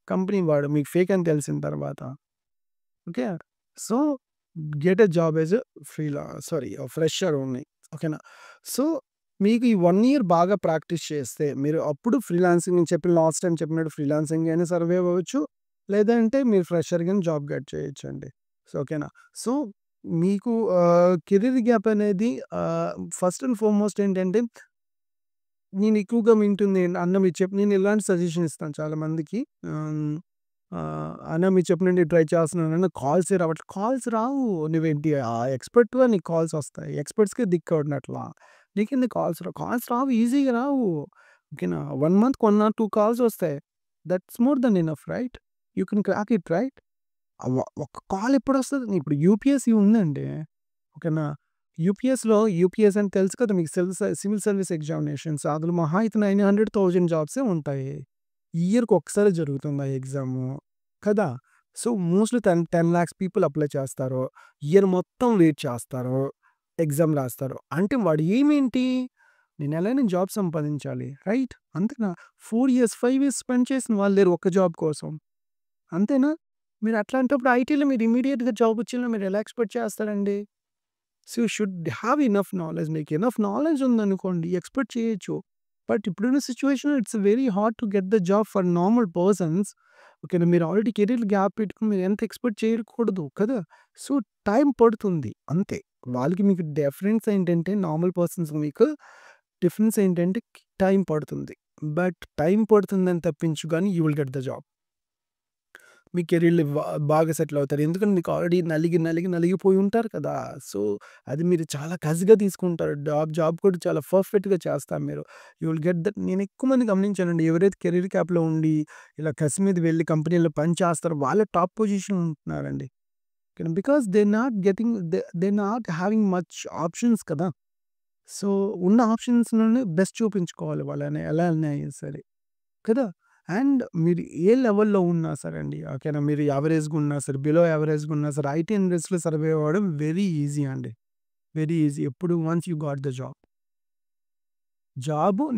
Speaker 1: కంపెనీ వాడు మీకు ఫేక్ అని తెలిసిన తర్వాత. Okay. So, get a job as a fresher only. ఓకేనా. సో, మీకు ఈ 1 ఇయర్ బాగా ప్రాక్టీస్ చేస్తే మీరు అప్పుడు ఫ్రీలాన్సింగ్ నేను చెప్పిన లాస్ట్ టైమ్ చెప్పినట్టు ఫ్రీలాన్సింగ్ అయినా సర్వైవ్ అవ్వచ్చు. లేదంటే మీరు ఫ్రెషర్‌గాని జాబ్ గెట్ చేయొచ్చండి. సో, ఓకేనా. సో, మీకు కెరీర్ గ్యాప్ అనేది ఫస్ట్ అండ్ ఫార్‌మోస్ట్ ఏంటంటే నేను ఎక్కువగా వింటుంది అన్న మీరు నేను ఇలాంటి సజెషన్ ఇస్తాను చాలా మందికి. ఆహ్, అన్న మీరు చెప్పినట్టు ట్రై చేస్తున్నానన్న కాల్సే రావట్లేదు. కాల్స్ రావు. నువ్వేంటి ఎక్స్‌పర్ట్‌వా నీకు కాల్స్ వస్తాయి. ఎక్స్‌పర్ట్స్‌కే దిక్కవున్నట్లా. నీకెందుకు కాల్స్ రావు? కాల్స్ రావు ఈజీగా రావు. ఓకేనా. 1 మంత్‌కి 1 ఆర్ 2 కాల్స్ వస్తాయి. That's more than enough right? You can crack it right? ఒక్క కాల్ ఎప్పుడొస్తది? ఇప్పుడు యూపీఎస్‌సి ఉందండి. ఓకేనా. యూపీఎస్ అని తెలుసు కదా మీకు సివిల్ సర్వీస్ ఎగ్జామినేషన్స్. అందులో మహా అయితే 900, 1000 జాబ్సే ఉంటాయి. ఇయర్‌కి ఒక్కసారే జరుగుతుంది ఆ ఎగ్జాము. కదా! సో, మోస్ట్‌లీ 10,00,000 పీపుల్ అప్లై చేస్తారు. ఇయర్ మొత్తం వెయిట్ చేస్తారు. ఎగ్జామ్ రాస్తారు. అంటే వాడి ఎయిమ్ ఏంటి? నేను ఎలాగైనా జాబ్ సంపాదించాలి. రైట్? అంతేనా? 4 ఇయర్స్, 5 ఇయర్స్ స్పెండ్ చేసిన వాళ్ళు లేరు ఒక్క జాబ్ కోసం. అంతేనా? మీరు అట్లాంటప్పుడు ఐటీలో మీరు ఇమ్మీడియేట్‌గా జాబ్ వచ్చిందని మీరు ఎలా ఎక్స్‌పెక్ట్ చేస్తారండి? So, you should have enough knowledge. మీకు ఎనఫ్ నాలెడ్జ్ ఉందనుకోండి ఎక్స్‌పెక్ట్ చేయొచ్చు. బట్ ఇప్పుడున్న సిట్యుయేషన్‌లో it's very hard to get the job for normal persons. ఓకేనా. మీరు ఆల్రెడీ కెరీర్ గ్యాప్ పెట్టుకొని మీరు ఎంత ఎక్స్‌పెక్ట్ చేయకూడదు కదా! సో, టైం పడుతుంది అంతే. వాళ్ళకి మీకు డిఫరెన్స్ ఏంటంటే నార్మల్ పర్సన్స్‌కి మీకు డిఫరెన్స్ ఏంటంటే టైం పడుతుంది. బట్ టైం పడుతుందని తప్పించు గానీ you will get the job. మీ కెరీర్‌లో బాగా సెటిల్ అవుతారు. ఎందుకంటే మీకు ఆల్రెడీ నలిగిపోయి ఉంటారు కదా! సో, అది మీరు చాలా కసిగా తీసుకుంటారు. జాబ్ కూడా చాలా పర్ఫెక్ట్‌గా చేస్తారు మీరు. You will get that. నేను ఎక్కువ మంది గమనించానండి. ఎవరైతే కెరీర్ గ్యాప్‌లో ఉండి ఇలా కసి మీద వెళ్లి కంపెనీలో పని చేస్తారో వాళ్ళే టాప్ పొజిషన్‌లో ఉంటున్నారండి. Because they not having much options కదా! సో, ఉన్న ఆప్షన్స్‌లోనే బెస్ట్ చూపించుకోవాలి వాళ్ళని ఎలా అయినా సరే. కదా! అండ్ మీరు ఏ లెవెల్‌లో ఉన్నా సరే అండి. ఓకేనా. మీరు యావరేజ్‌గా ఉన్నా సరే, బిలో యావరేజ్‌గా ఉన్నా సరే, ఐటీ ఇండస్ట్రీలో సర్వైవ్ అవ్వడం వెరీ ఈజీ అండి. Very easy. ఎప్పుడు once you got the job.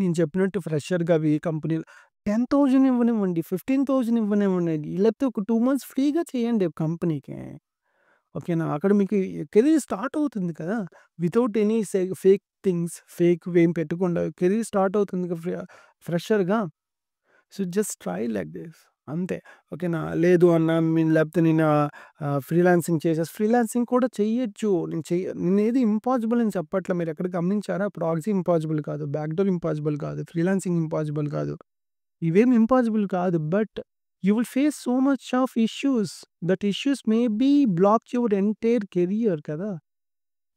Speaker 1: నేను చెప్పినట్టు ఫ్రెషర్‌గా ఏ కంపెనీలో 10,000 ఇవ్వనివ్వండి, 15,000 ఇవ్వనివ్వండి. లేకపోతే ఒక 2 మంత్స్ ఫ్రీగా చేయండి కంపెనీకి. ఓకేనా. అక్కడ మీకు కెరీర్ స్టార్ట్ అవుతుంది కదా! వితౌట్ ఎనీ ఫేక్ థింగ్స్, ఫేక్‌వి ఏం పెట్టకుండా కెరీర్ స్టార్ట్ అవుతుంది ఫ్రెషర్‌గా. So, just try like this అంతే. ఓకేనా. లేదు అన్నా లేకపోతే నేను ఫ్రీలాన్సింగ్ కూడా చెయ్యొచ్చు. నేనేది ఇంపాసిబుల్ అని చెప్పట్లే. మీరెక్కడ గమనించారా? ప్రాక్సీ ఇంపాసిబుల్ కాదు. బ్యాక్‌డోర్ ఇంపాసిబుల్ కాదు. ఫ్రీలాన్సింగ్ ఇంపాసిబుల్ కాదు. ఇవేమి ఇంపాసిబుల్ కాదు. But you will face so much of issues. That issues may be block your entire career కదా!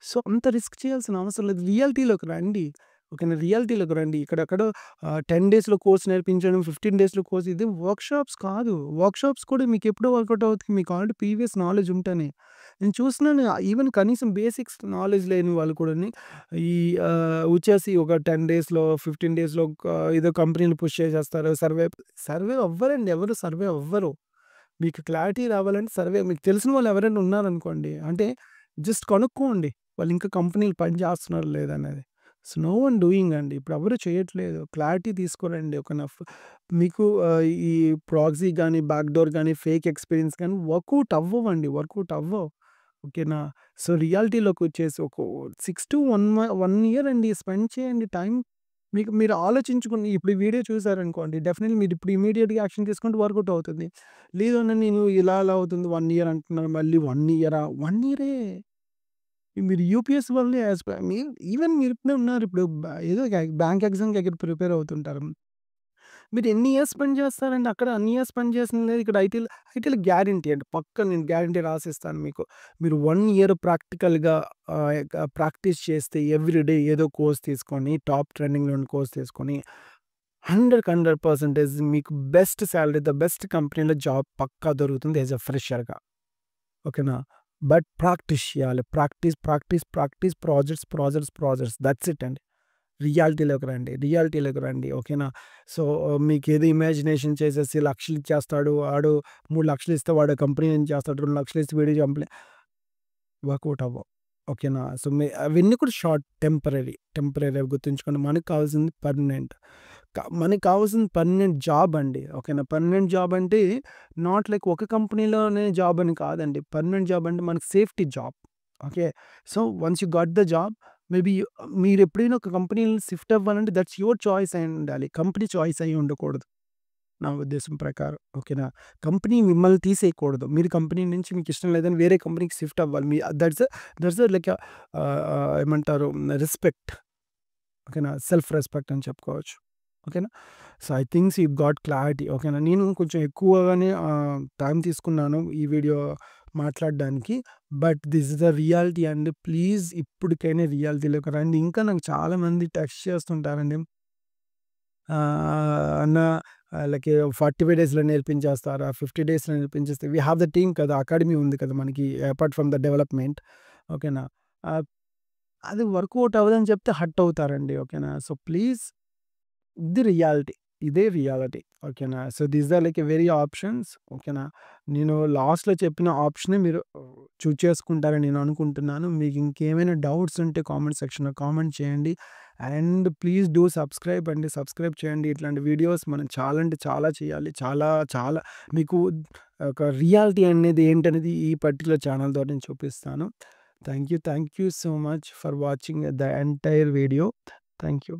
Speaker 1: సో, అంత రిస్క్ చేయాల్సిన అవసరం లేదు. రియాలిటీలోకి రండి. ఓకేనా. రియాలిటీలోకి రండి. ఇక్కడెక్కడో 10 డేస్‌లో కోర్స్ నేర్పించడం, 15 డేస్‌లో కోర్స్ ఇది వర్క్‌షాప్స్ కాదు. వర్క్‌షాప్స్ కూడా మీకెప్పుడు వర్కౌట్ అవుతుంది. మీకు ఆల్రెడీ ప్రీవియస్ నాలెడ్జ్ ఉంటేనే. నేను చూస్తున్నాను ఈవెన్ కనీసం బేసిక్స్ నాలెడ్జ్ లేని వాళ్ళు కూడాని ఈ వచ్చేసి ఒక 10 డేస్‌లో, 15 డేస్‌లో ఏదో కంపెనీలు పుష్ చేసేస్తారు. సర్వే అవ్వరండి. ఎవరు సర్వే అవ్వరు. మీకు క్లారిటీ రావాలంటే మీకు తెలిసిన వాళ్ళు ఎవరైనా ఉన్నారనుకోండి. అంటే జస్ట్ కనుక్కోండి. వాళ్ళు ఇంకా కంపెనీలు పని చేస్తున్నారో లేదనేది. సో, నో వన్ డూయింగ్ అండి. ఇప్పుడు ఎవరు చేయట్లేదు. క్లారిటీ తీసుకోరండి. మీకు ఈ ప్రాక్సీ గాని, బ్యాక్‌డోర్ గాని, ఫేక్ ఎక్స్‌పీరియన్స్ గాని వర్కౌట్ అవ్వవండి. వర్కౌట్ అవ్వవు. ఓకేనా. సో, రియాలిటీలోకొచ్చేసి ఒక 1 ఇయర్ అండి స్పెండ్ చేయండి టైం. మీరు ఆలోచించుకొని ఇప్పుడు ఈ వీడియో చూసారనుకోండి డెఫినెట్‌లీ మీరు ఇప్పుడు ఇమ్మీడియేట్‌గా యాక్షన్ తీసుకుంటే వర్కౌట్ అవుతుంది. లేదు అన్న నేను ఇలా అవుతుంది 1 ఇయర్ అంటున్నారు. మళ్ళీ 1 ఇయరా? 1 ఇయరే. మీరు యూపీఎస్ వాళ్ళని యాజ్ ప మీ ఈవెన్ మీరు ఇప్పుడే ఉన్నారు. ఇప్పుడు ఏదో బ్యాంక్ ఎగ్జామ్‌కి ఎక్కడ ప్రిపేర్ అవుతుంటారు. మీరు ఎన్ని ఇయర్స్ స్పెండ్ చేస్తారండి అక్కడ? అన్ని ఇయర్స్ స్పెండ్ చేసింది లేదు. ఇక్కడ ఐటీలో గ్యారంటీ అండి. పక్కా నేను గ్యారంటీ రాసిస్తాను మీకు. మీరు 1 ఇయర్ ప్రాక్టికల్‌గా ప్రాక్టీస్ చేస్తే ఎవ్రీ డే ఏదో కోర్స్ తీసుకొని, టాప్ ట్రెండింగ్‌లో ఉన్న కోర్స్ తీసుకొని 100% మీకు బెస్ట్ సాలరీ, ద బెస్ట్ కంపెనీలో జాబ్ పక్కా దొరుకుతుంది యాస్ ఎ ఫ్రెషర్‌గా. ఓకేనా? బట్ ప్రాక్టీస్ చేయాలి. ప్రాక్టీస్, ప్రాజెక్ట్స్ దట్స్ ఇట్ అండి. రియాలిటీలోకి రండి. ఓకేనా? సో, మీకేదో ఇమాజినేషన్ చేసేసి లక్షలు ఇచ్చేస్తాడు. వాడు 3,00,000 ఇస్తే వాడు కంపెనీ ఏం చేస్తాడు, 2,00,000 ఇస్తే వీడు కంపెనీ వర్కౌట్ అవ్వవు. ఓకేనా? సో, అవన్నీ కూడా టెంపరరీ అవి గుర్తుంచుకోండి. మనకు కావాల్సింది పర్మనెంట్. మనకు కావాల్సింది పర్మనెంట్ జాబ్ అండి. ఓకేనా? పర్మనెంట్ జాబ్ అంటే నాట్ లైక్ ఒక కంపెనీలోనే జాబ్ అని కాదండి. పర్మనెంట్ జాబ్ అంటే మనకు safety job. Okay. So, once you got the job maybe మీరెప్పుడైనా ఒక కంపెనీ‌లో షిఫ్ట్ అవ్వాలంటే దట్స్ యువర్ చాయిస్ అయి ఉండాలి. కంపెనీ చాయిస్ అయ్యి ఉండకూడదు. నా ఉద్దేశం ప్రకారం. ఓకేనా? కంపెనీ మిమ్మల్ని తీసేయకూడదు. మీరు కంపెనీ నుంచి మీకిష్టం లేదని వేరే కంపెనీకి షిఫ్ట్ అవ్వాలి. దట్స్ లైక్ ఏమంటారు రెస్పెక్ట్. ఓకేనా? సెల్ఫ్ రెస్పెక్ట్ అని చెప్పుకోవచ్చు. ఓకేనా? So, I thinks you got clarity. ఓకేనా? నేను కొంచెం ఎక్కువగానే టైం తీసుకున్నాను ఈ వీడియో మాట్లాడడానికి. But this is the reality అండి. ప్లీజ్ ఇప్పటికైనా రియాలిటీలోకి రండి. ఇంకా నాకు చాలామంది టెక్స్ట్ చేస్తుంటారండి. అన్న లైక్ 45 డేస్‌లో నేర్పించేస్తారా? 50 డేస్‌లో నేర్పించేస్తే వి హావ్ ద టీమ్ కదా! అకాడమీ ఉంది కదా! మనకి అపార్ట్ ఫ్రమ్ ద డెవలప్‌మెంట్. ఓకేనా? ఆహ్, అది వర్కౌట్ అవ్వదని చెప్తే హర్ట్ అవుతారండి. ఓకేనా? సో, ప్లీజ్ ఇది రియాలిటీ. ఇదే రియాలిటీ. ఓకేనా? So, these are like a very options. ఓకేనా? నేను లాస్ట్‌లో చెప్పిన ఆప్షనే మీరు చూజ్ చేసుకుంటారని నేను అనుకుంటున్నాను. మీకు ఇంకేమైనా డౌట్స్ ఉంటే కామెంట్ సెక్షన్‌లో కామెంట్ చేయండి. అండ్ ప్లీజ్ డూ సబ్స్క్రైబ్ అండి. సబ్స్క్రైబ్ చేయండి. ఇట్లాంటి వీడియోస్ మనం చాలా అంటే చాలా చేయాలి. చాలా మీకు ఒక రియాలిటీ అనేది ఏంటనేది ఈ పర్టిక్యులర్ ఛానల్ ద్వారా నేను చూపిస్తాను. Thank you so much for watching the entire video. Thank you.